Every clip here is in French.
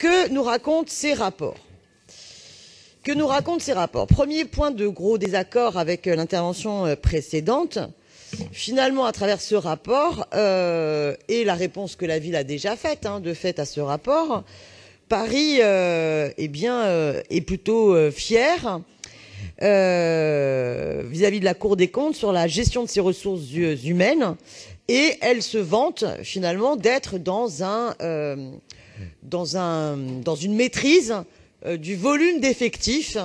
que nous racontent ces rapports? Premier point de gros désaccord avec l'intervention précédente. Finalement, à travers ce rapport et la réponse que la ville a déjà faite, à ce rapport, Paris est plutôt fier vis-à-vis de la Cour des comptes sur la gestion de ses ressources humaines, et elle se vante finalement d'être dans une maîtrise du volume d'effectifs,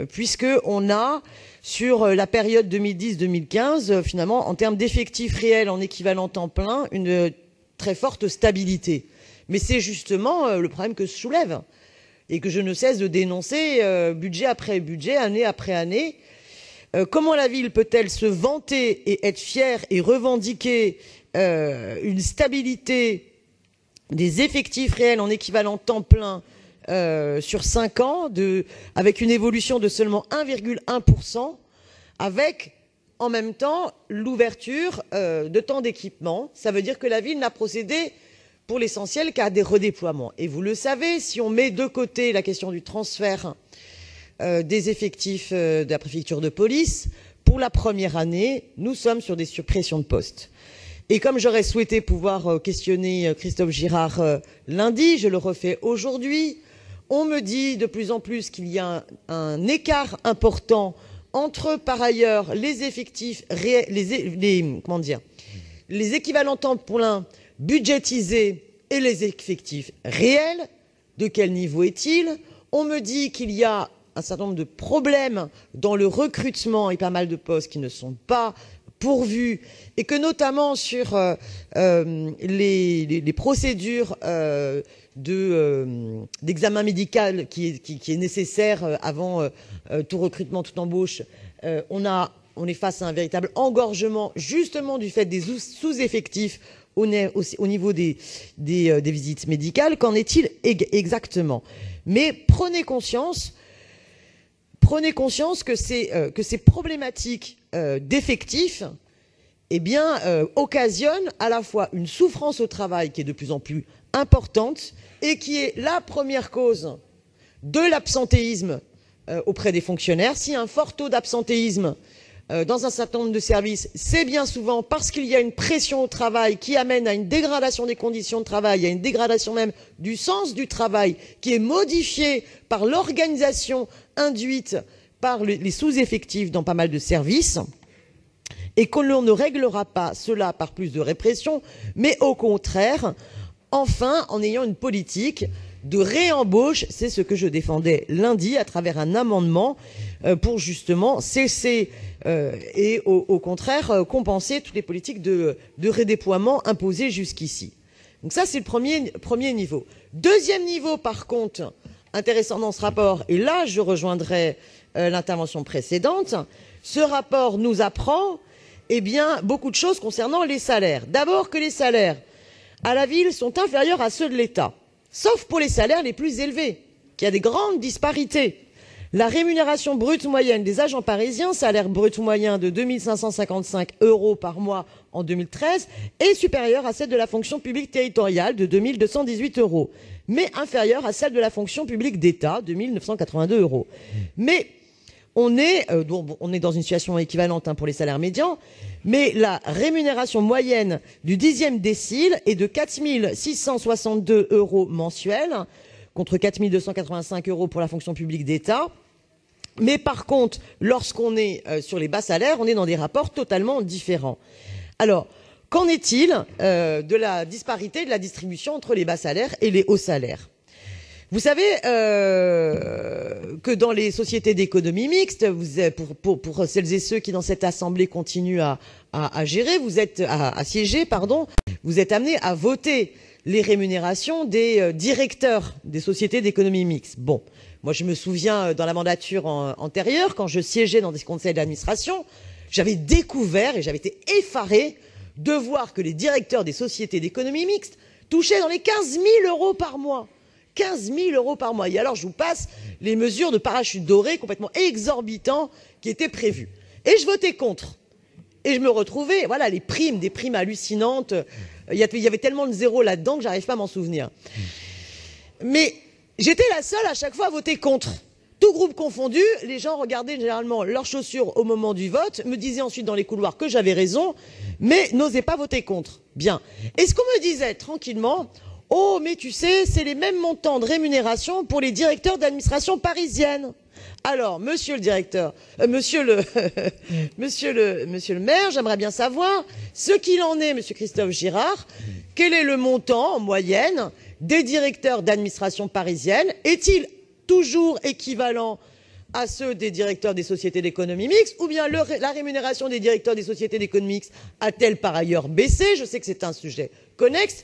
puisqu'on a, sur la période 2010-2015, finalement, en termes d'effectifs réels en équivalent temps plein, une très forte stabilité. Mais c'est justement le problème que je soulève et que je ne cesse de dénoncer budget après budget, année après année. Comment la ville peut-elle se vanter et être fière et revendiquer une stabilité des effectifs réels en équivalent temps plein sur 5 ans, avec une évolution de seulement 1,1%, avec en même temps l'ouverture de temps d'équipement? Ça veut dire que la ville n'a procédé pour l'essentiel qu'à des redéploiements. Et vous le savez, si on met de côté la question du transfert des effectifs de la préfecture de police, pour la première année, nous sommes sur des suppressions de postes. Et comme j'aurais souhaité pouvoir questionner Christophe Girard lundi, je le refais aujourd'hui. On me dit de plus en plus qu'il y a un écart important entre, par ailleurs, les effectifs les équivalents temps plein budgétisés et les effectifs réels. De quel niveau est-il? On me dit qu'il y a un certain nombre de problèmes dans le recrutement et pas mal de postes qui ne sont pas pourvus, et que notamment sur les procédures d'examen médical qui est nécessaire avant tout recrutement, toute embauche, on est face à un véritable engorgement, justement du fait des sous-effectifs au niveau des visites médicales. Qu'en est-il exactement? Mais prenez conscience que ces problématiques d'effectifs occasionnent à la fois une souffrance au travail qui est de plus en plus importante et qui est la première cause de l'absentéisme auprès des fonctionnaires. Si un fort taux d'absentéisme dans un certain nombre de services, c'est bien souvent parce qu'il y a une pression au travail qui amène à une dégradation des conditions de travail, à une dégradation même du sens du travail, qui est modifiée par l'organisation induite par les sous-effectifs dans pas mal de services, et que l'on ne réglera pas cela par plus de répression, mais au contraire, enfin, en ayant une politique de réembauche. C'est ce que je défendais lundi à travers un amendement pour justement cesser et au contraire compenser toutes les politiques de redéploiement imposées jusqu'ici. Donc ça, c'est le premier niveau. Deuxième niveau, par contre, intéressant dans ce rapport, et là je rejoindrai l'intervention précédente, ce rapport nous apprend beaucoup de choses concernant les salaires. D'abord, que les salaires à la ville sont inférieurs à ceux de l'État, sauf pour les salaires les plus élevés, qu'il y a des grandes disparités. La rémunération brute moyenne des agents parisiens, salaire brut moyen de 2 555 € par mois en 2013, est supérieure à celle de la fonction publique territoriale de 2 218 €, mais inférieure à celle de la fonction publique d'État de 1 982 €. Mais on est dans une situation équivalente pour les salaires médians, mais la rémunération moyenne du 10e décile est de 4 662 € mensuels, contre 4 285 € pour la fonction publique d'État. Mais par contre, lorsqu'on est sur les bas salaires, on est dans des rapports totalement différents. Alors, qu'en est-il de la disparité de la distribution entre les bas salaires et les hauts salaires? Vous savez que dans les sociétés d'économie mixte, pour celles et ceux qui dans cette assemblée continuent à siéger, vous êtes amenés à voter les rémunérations des directeurs des sociétés d'économie mixte. Bon, moi je me souviens dans la mandature antérieure, quand je siégeais dans des conseils d'administration, j'avais découvert et j'avais été effaré de voir que les directeurs des sociétés d'économie mixte touchaient dans les 15 000 € par mois. 15 000 € par mois. Et alors, je vous passe les mesures de parachute doré complètement exorbitants qui étaient prévues. Et je votais contre. Et je me retrouvais, voilà, des primes hallucinantes. Il y avait tellement de zéros là-dedans que j'arrive pas à m'en souvenir. Mais j'étais la seule à chaque fois à voter contre. Tout groupe confondu, les gens regardaient généralement leurs chaussures au moment du vote, me disaient ensuite dans les couloirs que j'avais raison, mais n'osaient pas voter contre. Bien. Et ce qu'on me disait tranquillement, oh, mais tu sais, c'est les mêmes montants de rémunération pour les directeurs d'administration parisienne. Alors, monsieur le directeur, monsieur le maire, j'aimerais bien savoir ce qu'il en est, monsieur Christophe Girard, quel est le montant en moyenne des directeurs d'administration parisienne? Est-il toujours équivalent à ceux des directeurs des sociétés d'économie mixte, ou bien la rémunération des directeurs des sociétés d'économie mixte a-t-elle par ailleurs baissé? Je sais que c'est un sujet connexe.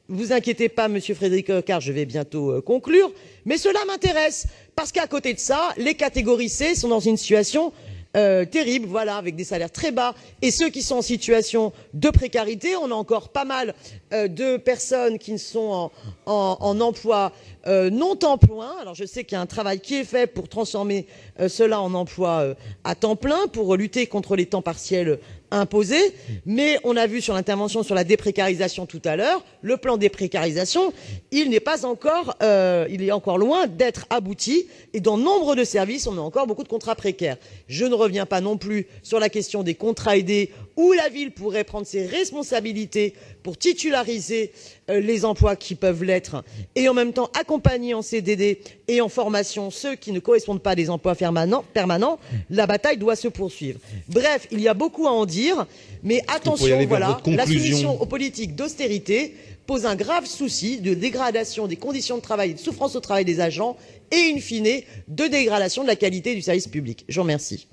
Vous inquiétez pas, monsieur Frédéric Ocard, je vais bientôt conclure, mais cela m'intéresse, parce qu'à côté de ça, les catégories C sont dans une situation terrible, voilà, avec des salaires très bas, et ceux qui sont en situation de précarité, on a encore pas mal de personnes qui sont en emploi non temps plein. Alors je sais qu'il y a un travail qui est fait pour transformer cela en emploi à temps plein, pour lutter contre les temps partiels imposés, mais on a vu sur l'intervention sur la déprécarisation tout à l'heure, le plan déprécarisation, il n'est pas encore, il est encore loin d'être abouti, et dans nombre de services, on a encore beaucoup de contrats précaires. Je ne reviens pas non plus sur la question des contrats aidés, où la ville pourrait prendre ses responsabilités pour titulariser les emplois qui peuvent l'être, et en même temps accompagner en CDD et en formation ceux qui ne correspondent pas à des emplois permanents. La bataille doit se poursuivre. Bref, il y a beaucoup à en dire, mais attention, voilà, la soumission aux politiques d'austérité pose un grave souci de dégradation des conditions de travail et de souffrance au travail des agents, et in fine, de dégradation de la qualité du service public. Je vous remercie.